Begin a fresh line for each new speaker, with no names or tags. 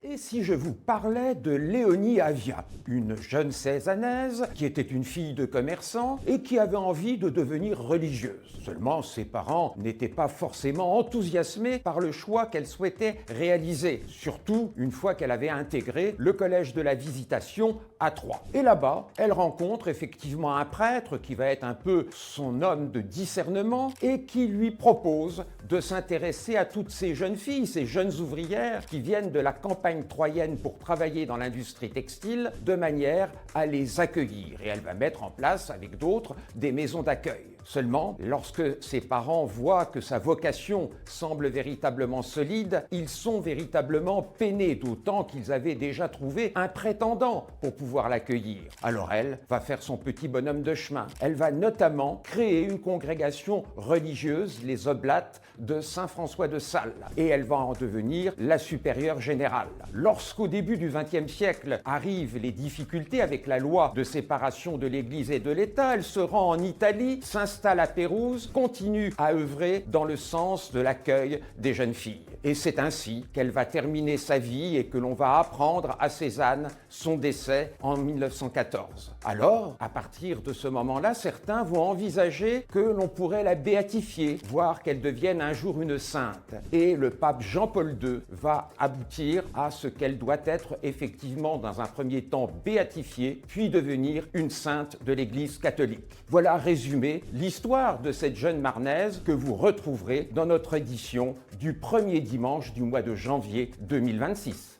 Et si je vous parlais de Léonie Avia, une jeune Cézannaise qui était une fille de commerçant et qui avait envie de devenir religieuse. Seulement, ses parents n'étaient pas forcément enthousiasmés par le choix qu'elle souhaitait réaliser, surtout une fois qu'elle avait intégré le collège de la Visitation à Troyes. Et là-bas, elle rencontre effectivement un prêtre qui va être un peu son homme de discernement et qui lui propose de s'intéresser à toutes ces jeunes filles, ces jeunes ouvrières qui viennent de la campagne troyenne pour travailler dans l'industrie textile, de manière à les accueillir. Et elle va mettre en place, avec d'autres, des maisons d'accueil. Seulement, lorsque ses parents voient que sa vocation semble véritablement solide, ils sont véritablement peinés, d'autant qu'ils avaient déjà trouvé un prétendant pour pouvoir l'accueillir. Alors elle va faire son petit bonhomme de chemin. Elle va notamment créer une congrégation religieuse, les Oblates de Saint François de Sales, et elle va en devenir la supérieure générale. Lorsqu'au début du XXe siècle arrivent les difficultés avec la loi de séparation de l'Église et de l'État, elle se rend en Italie, s'installe à Pérouse, continue à œuvrer dans le sens de l'accueil des jeunes filles. Et c'est ainsi qu'elle va terminer sa vie et que l'on va apprendre à Cézanne son décès en 1914. Alors, à partir de ce moment-là, certains vont envisager que l'on pourrait la béatifier, voire qu'elle devienne un jour une sainte. Et le pape Jean-Paul II va aboutir à ce qu'elle doit être effectivement, dans un premier temps, béatifiée, puis devenir une sainte de l'Église catholique. Voilà résumé l'histoire de cette jeune Marnaise que vous retrouverez dans notre édition du premier dimanche du mois de janvier 2026.